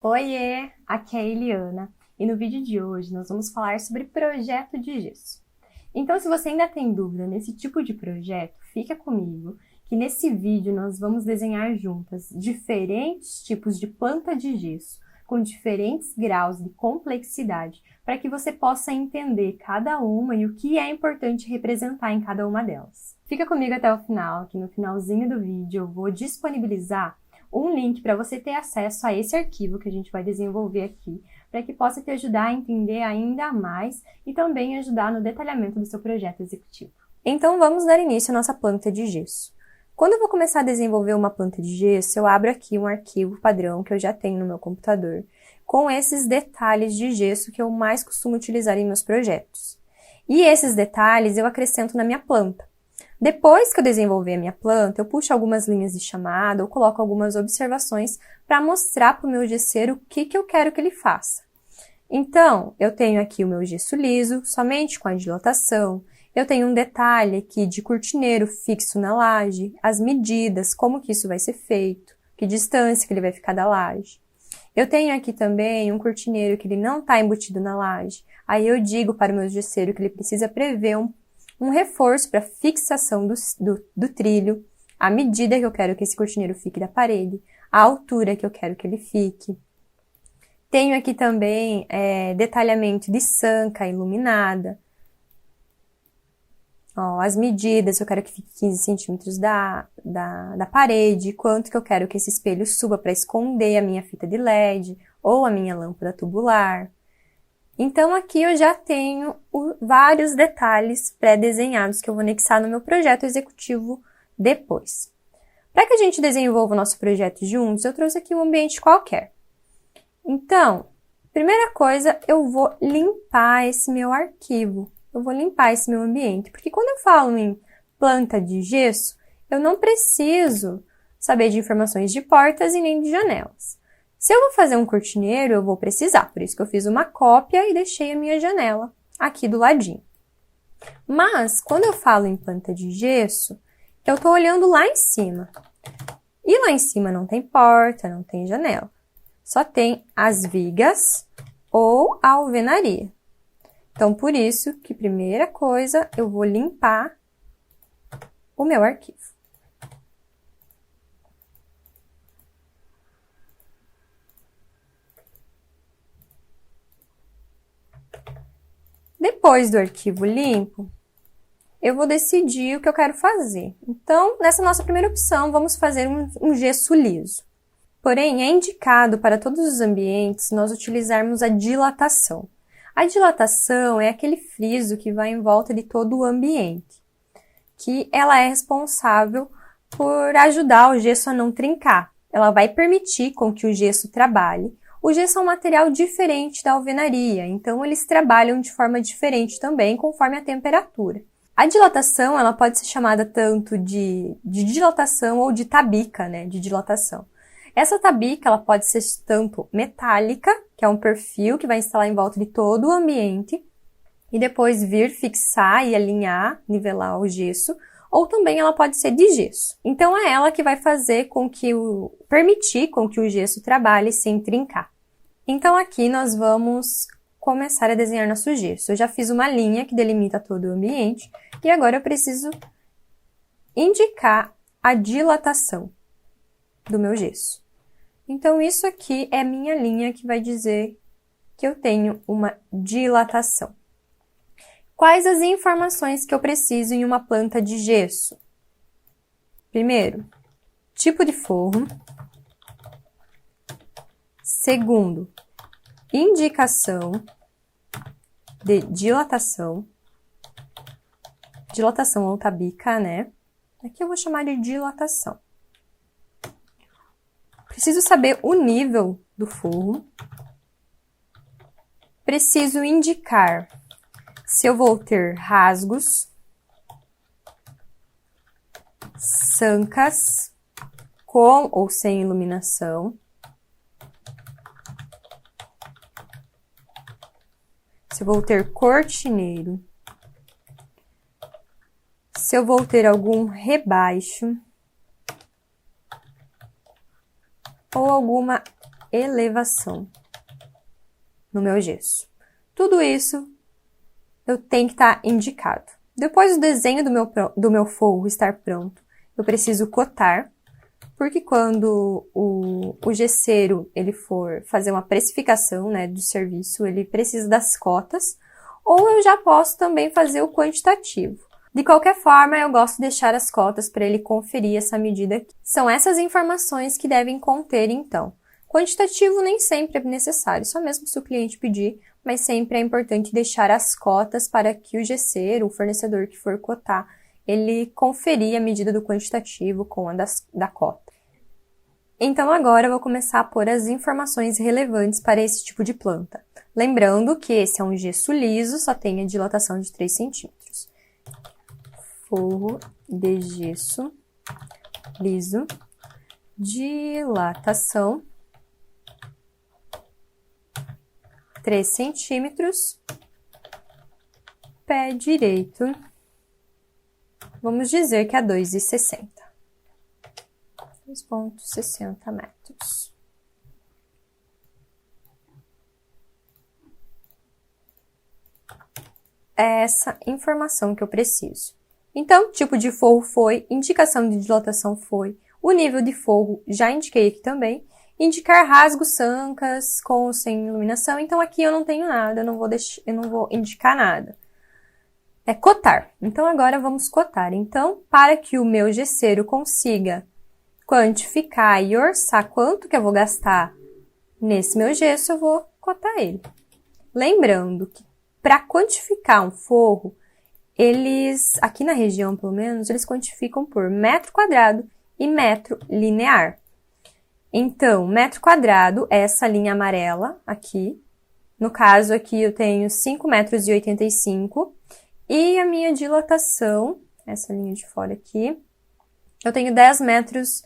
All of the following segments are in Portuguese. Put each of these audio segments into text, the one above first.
Oiê, aqui é a Eliana e no vídeo de hoje nós vamos falar sobre projeto de gesso. Então, se você ainda tem dúvida nesse tipo de projeto, fica comigo que nesse vídeo nós vamos desenhar juntas diferentes tipos de planta de gesso com diferentes graus de complexidade para que você possa entender cada uma e o que é importante representar em cada uma delas. Fica comigo até o final, que no finalzinho do vídeo eu vou disponibilizar um link para você ter acesso a esse arquivo que a gente vai desenvolver aqui, para que possa te ajudar a entender ainda mais e também ajudar no detalhamento do seu projeto executivo. Então vamos dar início à nossa planta de gesso. Quando eu vou começar a desenvolver uma planta de gesso, eu abro aqui um arquivo padrão que eu já tenho no meu computador, com esses detalhes de gesso que eu mais costumo utilizar em meus projetos. E esses detalhes eu acrescento na minha planta. Depois que eu desenvolver a minha planta, eu puxo algumas linhas de chamada ou coloco algumas observações para mostrar para o meu gesseiro o que eu quero que ele faça. Então, eu tenho aqui o meu gesso liso, somente com a dilatação. Eu tenho um detalhe aqui de cortineiro fixo na laje, as medidas, como que isso vai ser feito, que distância que ele vai ficar da laje. Eu tenho aqui também um cortineiro que ele não está embutido na laje. Aí eu digo para o meu gesseiro que ele precisa prever um reforço para fixação do trilho, a medida que eu quero que esse cortineiro fique da parede, a altura que eu quero que ele fique. Tenho aqui também detalhamento de sanca iluminada. Ó, as medidas, eu quero que fique 15 centímetros da parede, quanto que eu quero que esse espelho suba para esconder a minha fita de LED ou a minha lâmpada tubular. Então, aqui eu já tenho vários detalhes pré-desenhados que eu vou anexar no meu projeto executivo depois. Para que a gente desenvolva o nosso projeto juntos, eu trouxe aqui um ambiente qualquer. Então, primeira coisa, eu vou limpar esse meu arquivo. Eu vou limpar esse meu ambiente, porque quando eu falo em planta de gesso, eu não preciso saber de informações de portas e nem de janelas. Se eu vou fazer um cortineiro, eu vou precisar, por isso que eu fiz uma cópia e deixei a minha janela aqui do ladinho. Mas, quando eu falo em planta de gesso, eu estou olhando lá em cima. E lá em cima não tem porta, não tem janela. Só tem as vigas ou a alvenaria. Então, por isso que, primeira coisa, eu vou limpar o meu arquivo. Depois do arquivo limpo, eu vou decidir o que eu quero fazer. Então, nessa nossa primeira opção, vamos fazer um gesso liso. Porém, é indicado para todos os ambientes nós utilizarmos a dilatação. A dilatação é aquele friso que vai em volta de todo o ambiente, que ela é responsável por ajudar o gesso a não trincar. Ela vai permitir com que o gesso trabalhe. O gesso é um material diferente da alvenaria, então eles trabalham de forma diferente também, conforme a temperatura. A dilatação, ela pode ser chamada tanto de dilatação ou de tabica, né, de dilatação. Essa tabica, ela pode ser tanto metálica, que é um perfil que vai instalar em volta de todo o ambiente, e depois vir fixar e alinhar, nivelar o gesso, ou também ela pode ser de gesso. Então, é ela que vai fazer permitir com que o gesso trabalhe sem trincar. Então, aqui nós vamos começar a desenhar nosso gesso. Eu já fiz uma linha que delimita todo o ambiente, e agora eu preciso indicar a dilatação do meu gesso. Então, isso aqui é a minha linha que vai dizer que eu tenho uma dilatação. Quais as informações que eu preciso em uma planta de gesso? Primeiro, tipo de forro. Segundo, indicação de dilatação. Dilatação ou tabica, né? Aqui eu vou chamar de dilatação. Preciso saber o nível do forro. Preciso indicar se eu vou ter rasgos, sancas, com ou sem iluminação. Se eu vou ter cortineiro. Se eu vou ter algum rebaixo. Ou alguma elevação no meu gesso. Tudo isso eu tenho que estar indicado. Depois do desenho do meu forro estar pronto, eu preciso cotar, porque quando o gesseiro ele for fazer uma precificação, né, do serviço, ele precisa das cotas, ou eu já posso também fazer o quantitativo. De qualquer forma, eu gosto de deixar as cotas para ele conferir essa medida aqui. São essas informações que devem conter, então. Quantitativo nem sempre é necessário, só mesmo se o cliente pedir, mas sempre é importante deixar as cotas para que o gesseiro, o fornecedor que for cotar, ele conferir a medida do quantitativo com a da cota. Então agora eu vou começar a pôr as informações relevantes para esse tipo de planta. Lembrando que esse é um gesso liso, só tem a dilatação de 3 centímetros. Forro de gesso liso, dilatação 3 centímetros, pé direito, vamos dizer que é 2,60. 2,60 metros. É essa informação que eu preciso. Então, tipo de forro foi, indicação de dilatação foi, o nível de forro já indiquei aqui também, indicar rasgos, sancas, com ou sem iluminação. Então, aqui eu não tenho nada, eu não vou indicar nada. É cotar. Então, agora vamos cotar. Então, para que o meu gesseiro consiga quantificar e orçar quanto que eu vou gastar nesse meu gesso, eu vou cotar ele. Lembrando que para quantificar um forro, eles, aqui na região pelo menos, eles quantificam por metro quadrado e metro linear. Então, metro quadrado é essa linha amarela aqui. No caso aqui eu tenho 5,85 metros e a minha dilatação, essa linha de fora aqui, eu tenho 10,60 metros,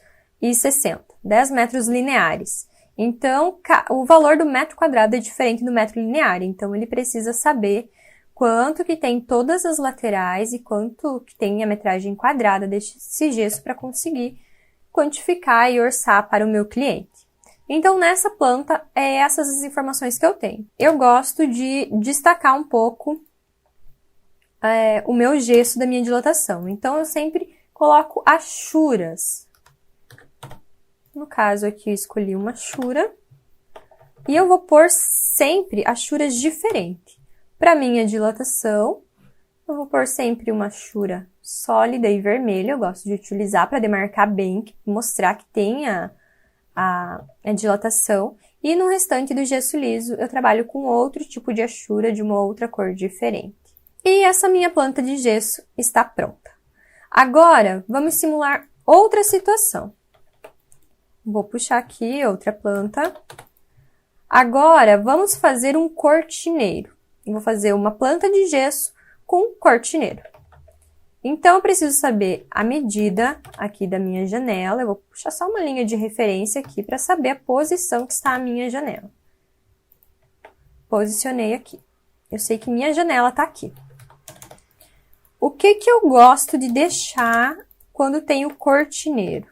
10 metros lineares. Então, o valor do metro quadrado é diferente do metro linear, então ele precisa saber quanto que tem todas as laterais e quanto que tem a metragem quadrada desse gesso para conseguir quantificar e orçar para o meu cliente. Então, nessa planta, é essas as informações que eu tenho. Eu gosto de destacar um pouco o meu gesso da minha dilatação. Então, eu sempre coloco achuras. No caso aqui, eu escolhi uma achura. E eu vou pôr sempre achuras diferentes. Para minha dilatação, eu vou pôr sempre uma achura sólida e vermelha. Eu gosto de utilizar para demarcar bem, mostrar que tem a dilatação. E no restante do gesso liso, eu trabalho com outro tipo de achura de uma outra cor diferente. E essa minha planta de gesso está pronta. Agora, vamos simular outra situação. Vou puxar aqui outra planta. Agora, vamos fazer um cortineiro. Eu vou fazer uma planta de gesso com cortineiro. Então, eu preciso saber a medida aqui da minha janela. Eu vou puxar só uma linha de referência aqui para saber a posição que está a minha janela. Posicionei aqui. Eu sei que minha janela está aqui. O que que eu gosto de deixar quando tenho cortineiro?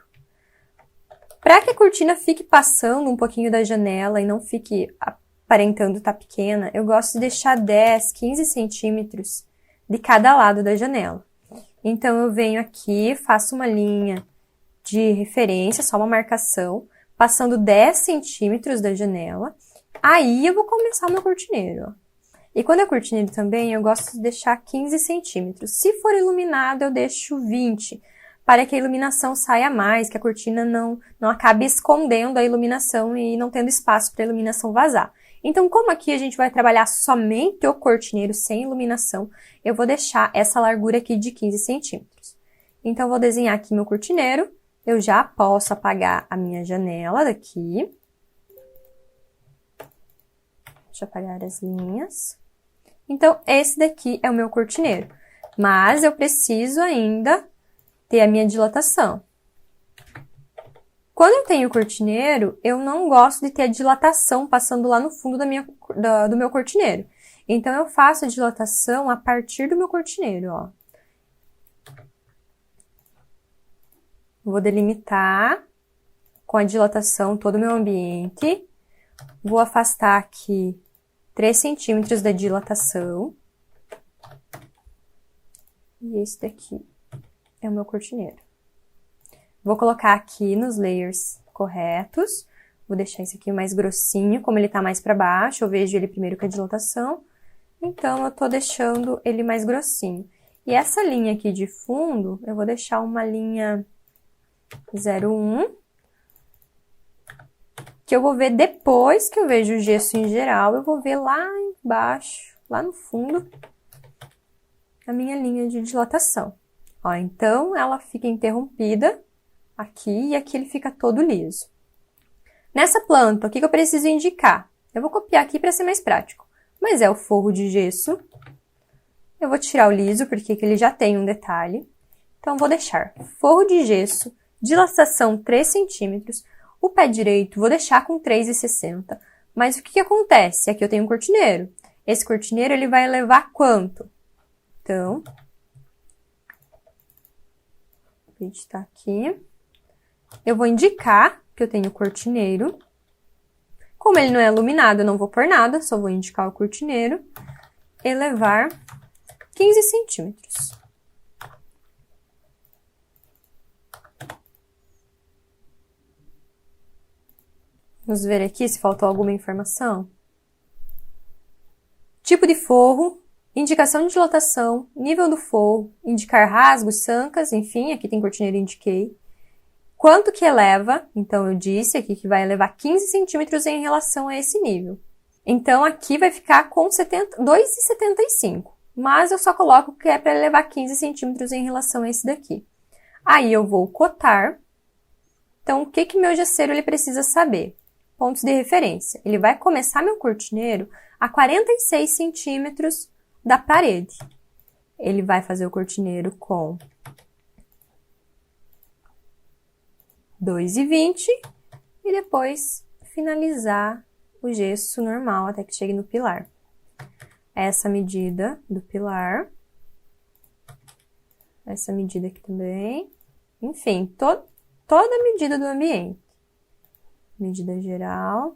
Para que a cortina fique passando um pouquinho da janela e não fique aparentando estar pequena, eu gosto de deixar 10, 15 centímetros de cada lado da janela. Então, eu venho aqui, faço uma linha de referência, só uma marcação, passando 10 centímetros da janela. Aí, eu vou começar o meu cortineiro, ó. E quando é cortineiro também, eu gosto de deixar 15 centímetros. Se for iluminado, eu deixo 20, para que a iluminação saia mais, que a cortina não acabe escondendo a iluminação e não tendo espaço para a iluminação vazar. Então, como aqui a gente vai trabalhar somente o cortineiro sem iluminação, eu vou deixar essa largura aqui de 15 centímetros. Então, eu vou desenhar aqui meu cortineiro. Eu já posso apagar a minha janela daqui. Deixa eu apagar as linhas. Então, esse daqui é o meu cortineiro. Mas eu preciso ainda ter a minha dilatação. Quando eu tenho cortineiro, eu não gosto de ter a dilatação passando lá no fundo do meu cortineiro. Então, eu faço a dilatação a partir do meu cortineiro, ó. Vou delimitar com a dilatação todo o meu ambiente. Vou afastar aqui 3 centímetros da dilatação. E esse daqui é o meu cortineiro. Vou colocar aqui nos layers corretos. Vou deixar esse aqui mais grossinho, como ele tá mais pra baixo, eu vejo ele primeiro com a dilatação. Então, eu tô deixando ele mais grossinho. E essa linha aqui de fundo, eu vou deixar uma linha 0,1, que eu vou ver depois que eu vejo o gesso em geral, eu vou ver lá embaixo, lá no fundo, a minha linha de dilatação. Ó, então, ela fica interrompida aqui e aqui ele fica todo liso. Nessa planta, o que eu preciso indicar? Eu vou copiar aqui para ser mais prático, mas é o forro de gesso. Eu vou tirar o liso, porque ele já tem um detalhe. Então, vou deixar forro de gesso, dilatação 3 centímetros. O pé direito, vou deixar com 3,60. Mas o que acontece? Aqui eu tenho um cortineiro. Esse cortineiro, ele vai levar quanto? Então, a gente tá aqui. Eu vou indicar que eu tenho cortineiro. Como ele não é iluminado, eu não vou pôr nada, só vou indicar o cortineiro. Elevar 15 centímetros. Vamos ver aqui se faltou alguma informação. Tipo de forro, indicação de dilatação, nível do forro, indicar rasgos, sancas, enfim, aqui tem cortineiro indiquei. Quanto que eleva? Então, eu disse aqui que vai elevar 15 centímetros em relação a esse nível. Então, aqui vai ficar com 2,75. Mas eu só coloco que é para elevar 15 centímetros em relação a esse daqui. Aí, eu vou cotar. Então, o que meu gesseiro ele precisa saber? Pontos de referência. Ele vai começar meu cortineiro a 46 centímetros da parede. Ele vai fazer o cortineiro com 2,20 e depois finalizar o gesso normal até que chegue no pilar. Essa medida do pilar. Essa medida aqui também. Enfim, toda a medida do ambiente. Medida geral.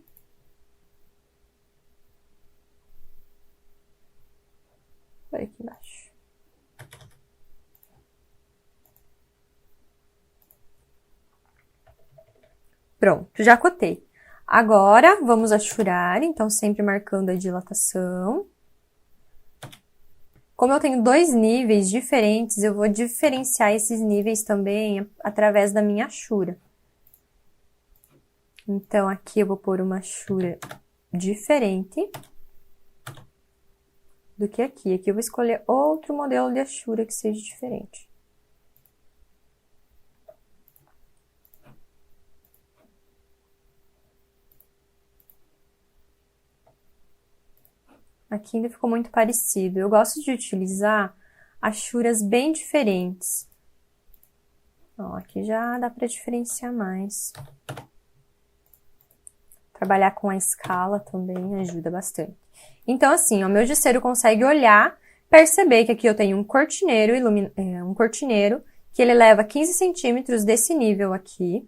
Por aqui embaixo. Pronto, já cotei. Agora, vamos achurar, então sempre marcando a dilatação. Como eu tenho 2 níveis diferentes, eu vou diferenciar esses níveis também através da minha achura. Então, aqui eu vou pôr uma achura diferente do que aqui. Aqui eu vou escolher outro modelo de achura que seja diferente. Aqui ainda ficou muito parecido. Eu gosto de utilizar achuras bem diferentes. Ó, aqui já dá para diferenciar mais. Trabalhar com a escala também ajuda bastante. Então, assim, o meu gesseiro consegue olhar, perceber que aqui eu tenho um cortineiro, que ele leva 15 centímetros desse nível aqui.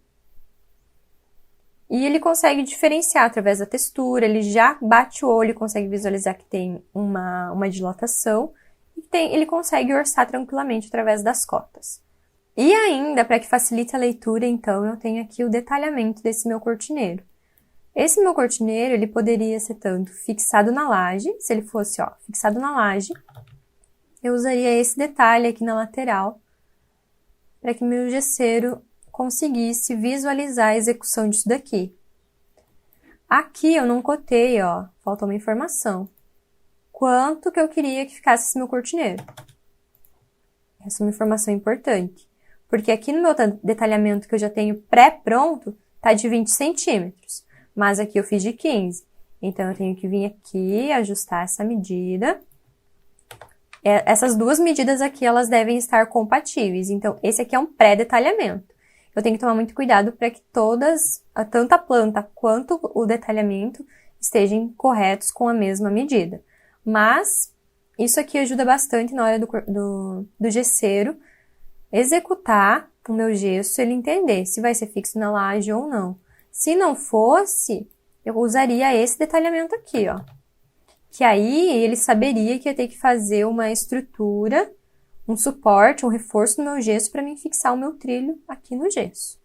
E ele consegue diferenciar através da textura, ele já bate o olho e consegue visualizar que tem uma dilatação. E ele consegue orçar tranquilamente através das cotas. E ainda, para que facilite a leitura, então, eu tenho aqui o detalhamento desse meu cortineiro. Esse meu cortineiro, ele poderia ser tanto fixado na laje, se ele fosse, ó, fixado na laje, eu usaria esse detalhe aqui na lateral, para que meu gesseiro conseguisse visualizar a execução disso daqui. Aqui eu não cotei, ó, faltou uma informação. Quanto que eu queria que ficasse esse meu cortineiro? Essa é uma informação importante, porque aqui no meu detalhamento que eu já tenho pré-pronto, tá de 20 centímetros, mas aqui eu fiz de 15. Então, eu tenho que vir aqui, ajustar essa medida. Essas duas medidas aqui, elas devem estar compatíveis. Então, esse aqui é um pré-detalhamento. Eu tenho que tomar muito cuidado para que tanto a planta quanto o detalhamento estejam corretos com a mesma medida. Mas, isso aqui ajuda bastante na hora do gesseiro executar o meu gesso, ele entender se vai ser fixo na laje ou não. Se não fosse, eu usaria esse detalhamento aqui, ó. Que aí ele saberia que ia ter que fazer uma estrutura, um suporte, um reforço no meu gesso para mim fixar o meu trilho aqui no gesso.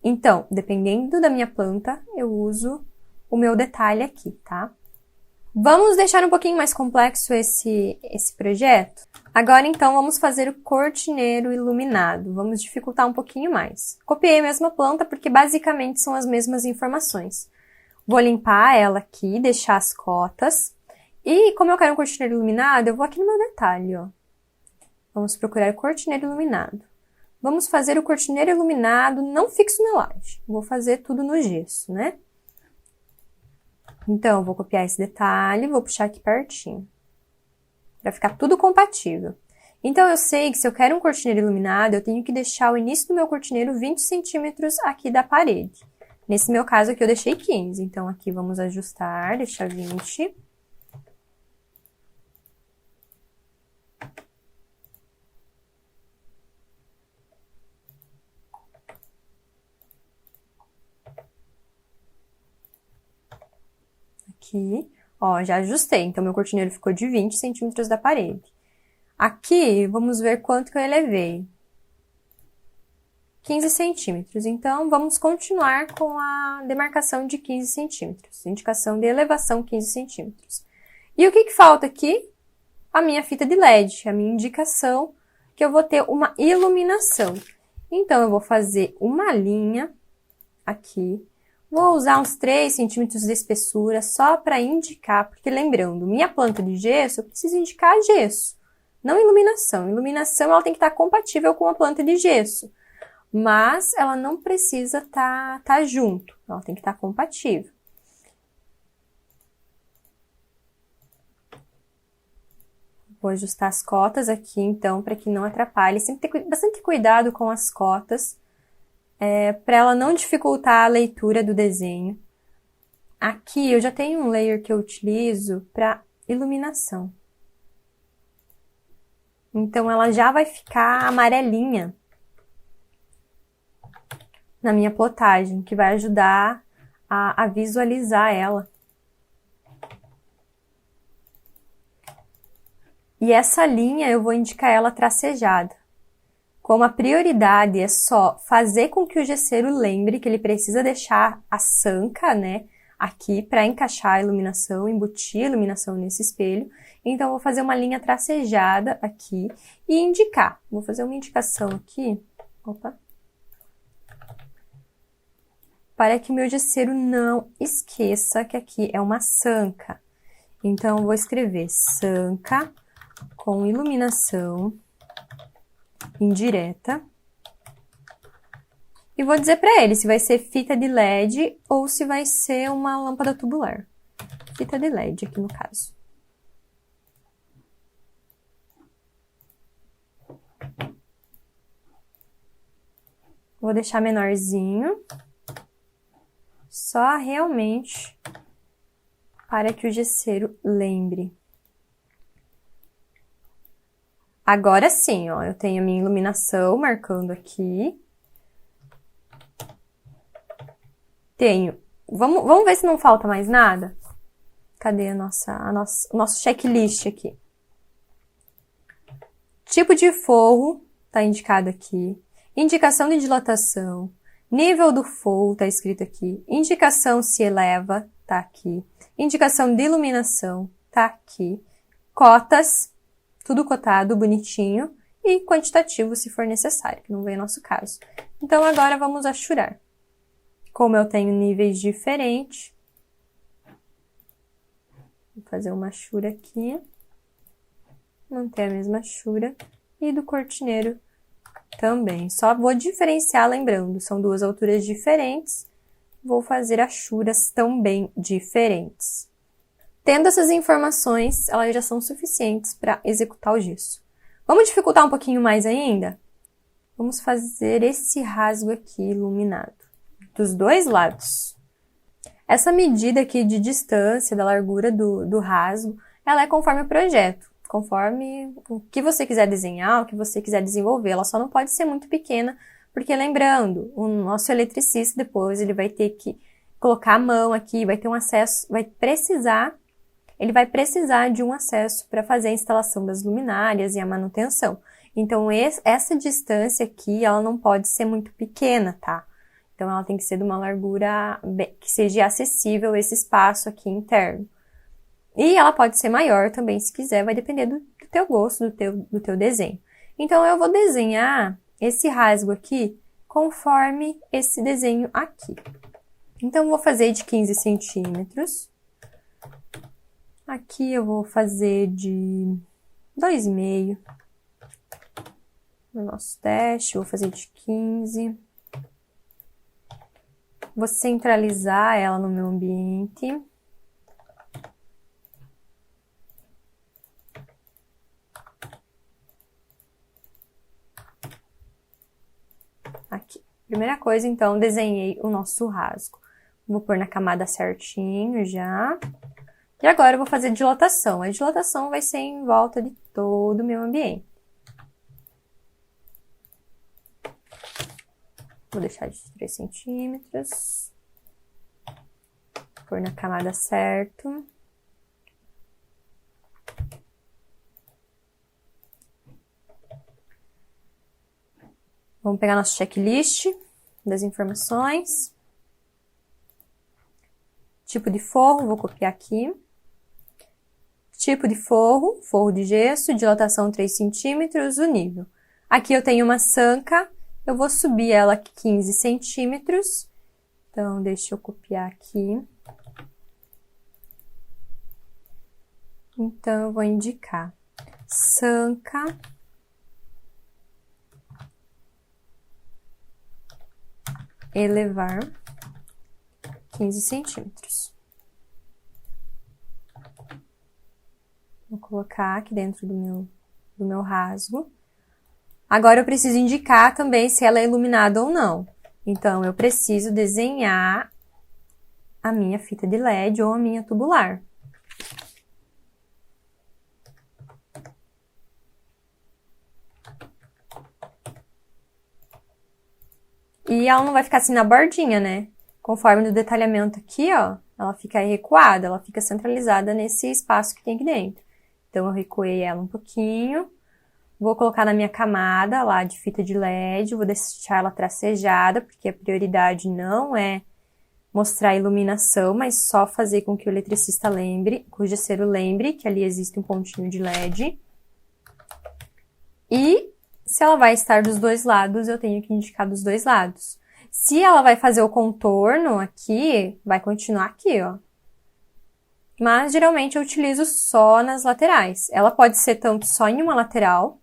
Então, dependendo da minha planta, eu uso o meu detalhe aqui, tá? Vamos deixar um pouquinho mais complexo esse projeto? Agora, então, vamos fazer o cortineiro iluminado. Vamos dificultar um pouquinho mais. Copiei a mesma planta porque basicamente são as mesmas informações. Vou limpar ela aqui, deixar as cotas. E como eu quero um cortineiro iluminado, eu vou aqui no meu detalhe, ó. Vamos procurar cortineiro iluminado. Vamos fazer o cortineiro iluminado não fixo na laje. Vou fazer tudo no gesso, né? Então, eu vou copiar esse detalhe, vou puxar aqui pertinho. Pra ficar tudo compatível. Então, eu sei que se eu quero um cortineiro iluminado, eu tenho que deixar o início do meu cortineiro 20 centímetros aqui da parede. Nesse meu caso aqui, eu deixei 15. Então, aqui vamos ajustar, deixar 20. Aqui, ó, já ajustei. Então, meu cortineiro ficou de 20 centímetros da parede. Aqui, vamos ver quanto que eu elevei. 15 centímetros. Então, vamos continuar com a demarcação de 15 centímetros. Indicação de elevação 15 centímetros. E o que falta aqui? A minha fita de LED, a minha indicação que eu vou ter uma iluminação. Então, eu vou fazer uma linha aqui. Vou usar uns 3 centímetros de espessura só para indicar, porque lembrando, minha planta de gesso, eu preciso indicar gesso, não iluminação. Iluminação, ela tem que estar compatível com a planta de gesso, mas ela não precisa tá junto, ela tem que estar compatível. Vou ajustar as cotas aqui, então, para que não atrapalhe. Sempre ter bastante cuidado com as cotas, para ela não dificultar a leitura do desenho. Aqui eu já tenho um layer que eu utilizo para iluminação. Então, ela já vai ficar amarelinha na minha plotagem, que vai ajudar a visualizar ela. E essa linha eu vou indicar ela tracejada. Como a prioridade é só fazer com que o gesseiro lembre que ele precisa deixar a sanca, né, aqui para encaixar a iluminação, embutir a iluminação nesse espelho. Então, eu vou fazer uma linha tracejada aqui e indicar. Vou fazer uma indicação aqui, opa, para que o meu gesseiro não esqueça que aqui é uma sanca. Então, eu vou escrever sanca com iluminação indireta. E vou dizer para ele se vai ser fita de LED ou se vai ser uma lâmpada tubular. Fita de LED aqui no caso. Vou deixar menorzinho. Só realmente para que o gesseiro lembre. Agora sim, ó, eu tenho a minha iluminação marcando aqui. Tenho. Vamos ver se não falta mais nada? Cadê o nosso checklist aqui? Tipo de forro tá indicado aqui. Indicação de dilatação. Nível do forro tá escrito aqui. Indicação se eleva, tá aqui. Indicação de iluminação, tá aqui. Cotas. Tudo cotado, bonitinho, e quantitativo se for necessário, que não veio o nosso caso. Então, agora vamos achurar. Como eu tenho níveis diferentes, vou fazer uma achura aqui, manter a mesma achura, e do cortineiro também. Só vou diferenciar, lembrando, são duas alturas diferentes, vou fazer achuras também diferentes. Tendo essas informações, elas já são suficientes para executar o gesso. Vamos dificultar um pouquinho mais ainda? Vamos fazer esse rasgo aqui iluminado, dos dois lados. Essa medida aqui de distância da largura do rasgo, ela é conforme o projeto, conforme o que você quiser desenhar, o que você quiser desenvolver. Ela só não pode ser muito pequena, porque lembrando, o nosso eletricista depois ele vai ter que colocar a mão aqui, vai ter um acesso, ele vai precisar de um acesso para fazer a instalação das luminárias e a manutenção. Então, essa distância aqui, ela não pode ser muito pequena, tá? Então, ela tem que ser de uma largura que seja acessível esse espaço aqui interno. E ela pode ser maior também, se quiser, vai depender do teu gosto, do teu desenho. Então, eu vou desenhar esse rasgo aqui conforme esse desenho aqui. Então, eu vou fazer de 15 centímetros. Aqui eu vou fazer de 2,5. No nosso teste, vou fazer de 15. Vou centralizar ela no meu ambiente. Aqui. Primeira coisa, então, desenhei o nosso rasgo. Vou pôr na camada certinho já. E agora eu vou fazer dilatação. A dilatação vai ser em volta de todo o meu ambiente. Vou deixar de 3 centímetros. Pôr na camada certa. Vamos pegar nosso checklist das informações. Tipo de forro, vou copiar aqui. Tipo de forro, forro de gesso, dilatação 3 centímetros, o nível. Aqui eu tenho uma sanca, eu vou subir ela 15 centímetros. Então, deixa eu copiar aqui. Então, eu vou indicar sanca. Elevar 15 centímetros. Vou colocar aqui dentro do meu rasgo. Agora, eu preciso indicar também se ela é iluminada ou não. Então, eu preciso desenhar a minha fita de LED ou a minha tubular. E ela não vai ficar assim na bordinha, né? Conforme no detalhamento aqui, ó, ela fica recuada, ela fica centralizada nesse espaço que tem aqui dentro. Então, eu recuei ela um pouquinho. Vou colocar na minha camada lá de fita de LED, vou deixar ela tracejada, porque a prioridade não é mostrar a iluminação, mas só fazer com que o eletricista lembre, que o gesseiro lembre que ali existe um pontinho de LED. E se ela vai estar dos dois lados, eu tenho que indicar dos dois lados. Se ela vai fazer o contorno aqui, vai continuar aqui, ó. Mas, geralmente, eu utilizo só nas laterais. Ela pode ser tanto só em uma lateral,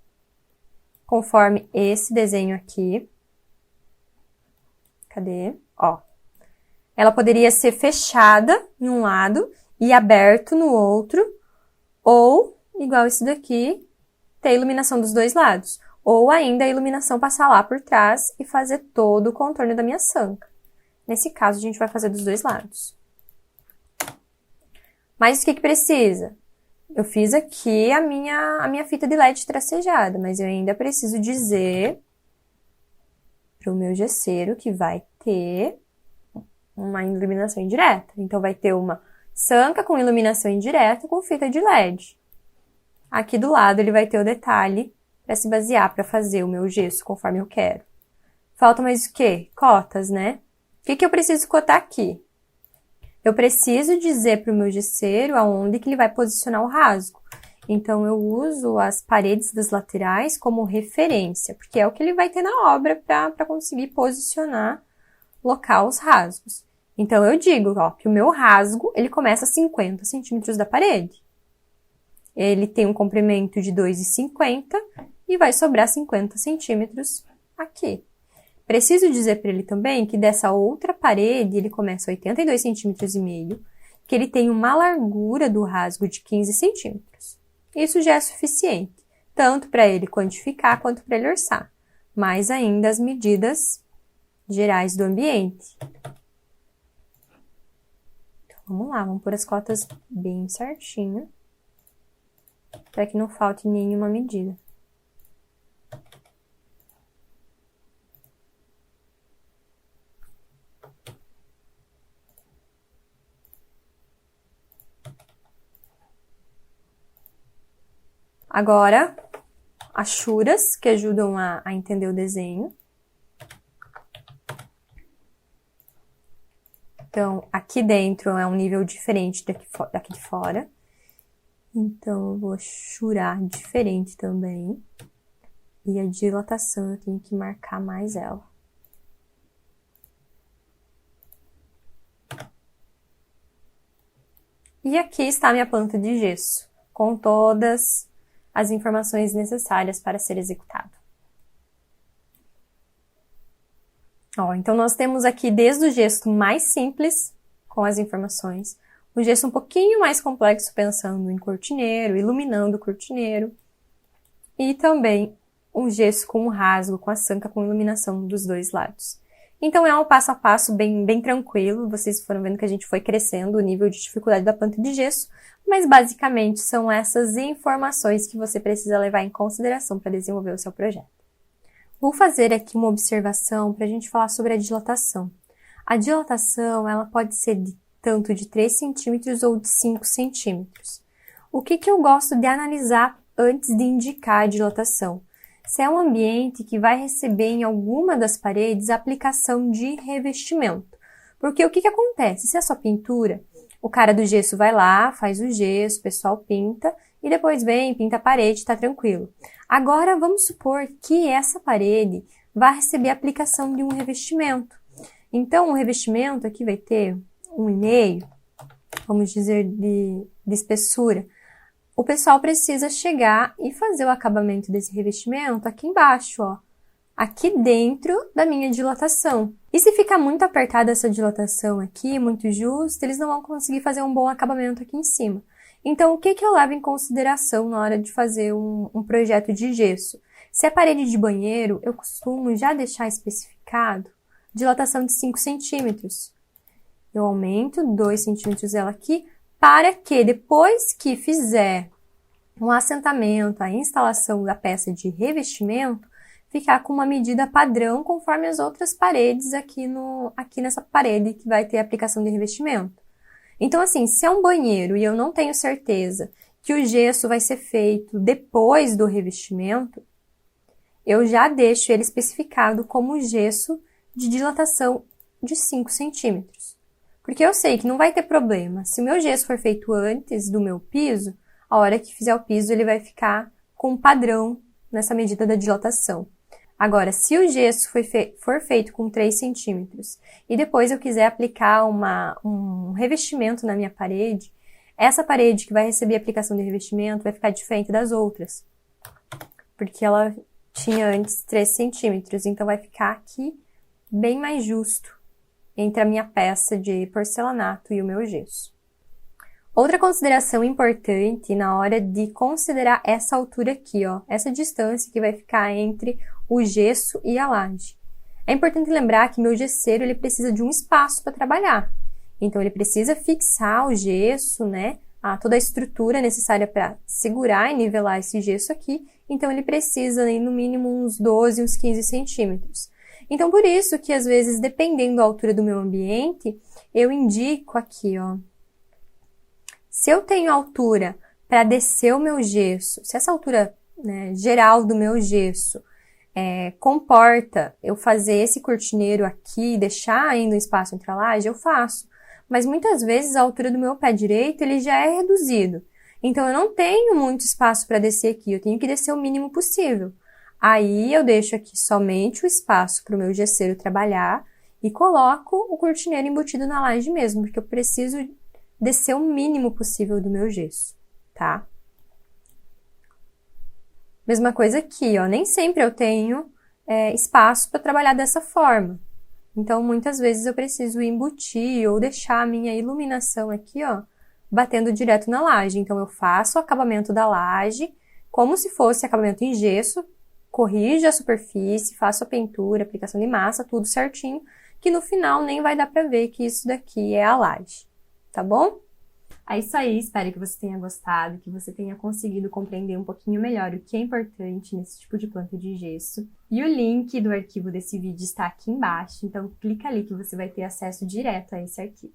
conforme esse desenho aqui. Cadê? Ó. Ela poderia ser fechada em um lado e aberto no outro, ou, igual esse daqui, ter iluminação dos dois lados. Ou ainda a iluminação passar lá por trás e fazer todo o contorno da minha sanca. Nesse caso, a gente vai fazer dos dois lados. Mas o que precisa? Eu fiz aqui a minha fita de LED tracejada, mas eu ainda preciso dizer para o meu gesseiro que vai ter uma iluminação indireta. Então, vai ter uma sanca com iluminação indireta com fita de LED. Aqui do lado, ele vai ter o detalhe para se basear para fazer o meu gesso conforme eu quero. Falta mais o quê? Cotas, né? O que eu preciso cotar aqui? Eu preciso dizer para o meu gesseiro aonde que ele vai posicionar o rasgo. Então, eu uso as paredes das laterais como referência, porque é o que ele vai ter na obra para conseguir posicionar, locar os rasgos. Então, eu digo, ó, que o meu rasgo, ele começa a 50 centímetros da parede. Ele tem um comprimento de 2,50 e vai sobrar 50 centímetros aqui. Preciso dizer para ele também que dessa outra parede, ele começa 82,5 centímetros, que ele tem uma largura do rasgo de 15 centímetros. Isso já é suficiente, tanto para ele quantificar quanto para ele orçar. Mais ainda as medidas gerais do ambiente. Então, vamos lá, vamos pôr as cotas bem certinho, para que não falte nenhuma medida. Agora, achuras, que ajudam a entender o desenho. Então, aqui dentro é um nível diferente daqui de fora. Então, eu vou achurar diferente também. E a dilatação, eu tenho que marcar mais ela. E aqui está a minha planta de gesso, com todas as informações necessárias para ser executado. Ó, então, nós temos aqui desde o gesso mais simples, com as informações, o gesso um pouquinho mais complexo, pensando em cortineiro, iluminando o cortineiro, e também um gesso com um rasgo, com a sanca, com iluminação dos dois lados. Então, é um passo a passo bem tranquilo, vocês foram vendo que a gente foi crescendo o nível de dificuldade da planta de gesso, mas basicamente são essas informações que você precisa levar em consideração para desenvolver o seu projeto. Vou fazer aqui uma observação para a gente falar sobre a dilatação. A dilatação, ela pode ser tanto de 3 centímetros ou de 5 centímetros. O que eu gosto de analisar antes de indicar a dilatação? Se é um ambiente que vai receber em alguma das paredes a aplicação de revestimento. Porque o que acontece? Se é só pintura, o cara do gesso vai lá, faz o gesso, o pessoal pinta, e depois vem, pinta a parede, tá tranquilo. Agora, vamos supor que essa parede vai receber a aplicação de um revestimento. Então, o revestimento aqui vai ter 1,5, vamos dizer, de espessura. O pessoal precisa chegar e fazer o acabamento desse revestimento aqui embaixo, ó. Aqui dentro da minha dilatação. E se ficar muito apertada essa dilatação aqui, muito justa, eles não vão conseguir fazer um bom acabamento aqui em cima. Então, o que eu levo em consideração na hora de fazer um projeto de gesso? Se é parede de banheiro, eu costumo já deixar especificado dilatação de 5 centímetros. Eu aumento 2 centímetros ela aqui, para que depois que fizer um assentamento, a instalação da peça de revestimento, ficar com uma medida padrão conforme as outras paredes aqui nessa parede que vai ter a aplicação de revestimento. Então, assim, se é um banheiro e eu não tenho certeza que o gesso vai ser feito depois do revestimento, eu já deixo ele especificado como gesso de dilatação de 5 centímetros. Porque eu sei que não vai ter problema. Se o meu gesso for feito antes do meu piso, a hora que fizer o piso ele vai ficar com um padrão nessa medida da dilatação. Agora, se o gesso for feito com 3 centímetros e depois eu quiser aplicar um revestimento na minha parede, essa parede que vai receber a aplicação de revestimento vai ficar diferente das outras. Porque ela tinha antes 3 centímetros, então vai ficar aqui bem mais justo entre a minha peça de porcelanato e o meu gesso. Outra consideração importante na hora de considerar essa altura aqui, ó, essa distância que vai ficar entre o gesso e a laje. É importante lembrar que meu gesseiro ele precisa de um espaço para trabalhar. Então, ele precisa fixar o gesso, né? Toda a estrutura necessária para segurar e nivelar esse gesso aqui. Então, ele precisa, no mínimo, uns 12, uns 15 centímetros. Então, por isso que, às vezes, dependendo da altura do meu ambiente, eu indico aqui, ó. Se eu tenho altura para descer o meu gesso, se essa altura, né, geral do meu gesso comporta eu fazer esse cortineiro aqui, deixar ainda um espaço entre a laje, eu faço. Mas muitas vezes a altura do meu pé direito ele já é reduzido. Então, eu não tenho muito espaço para descer aqui, eu tenho que descer o mínimo possível. Aí, eu deixo aqui somente o espaço para o meu gesseiro trabalhar e coloco o cortineiro embutido na laje mesmo, porque eu preciso descer o mínimo possível do meu gesso, tá? Mesma coisa aqui, ó, nem sempre eu tenho espaço para trabalhar dessa forma. Então, muitas vezes eu preciso embutir ou deixar a minha iluminação aqui, ó, batendo direto na laje. Então, eu faço o acabamento da laje como se fosse acabamento em gesso, corrijo a superfície, faço a pintura, aplicação de massa, tudo certinho, que no final nem vai dar para ver que isso daqui é a laje, tá bom? É isso aí, espero que você tenha gostado, que você tenha conseguido compreender um pouquinho melhor o que é importante nesse tipo de planta de gesso. E o link do arquivo desse vídeo está aqui embaixo, então clica ali que você vai ter acesso direto a esse arquivo.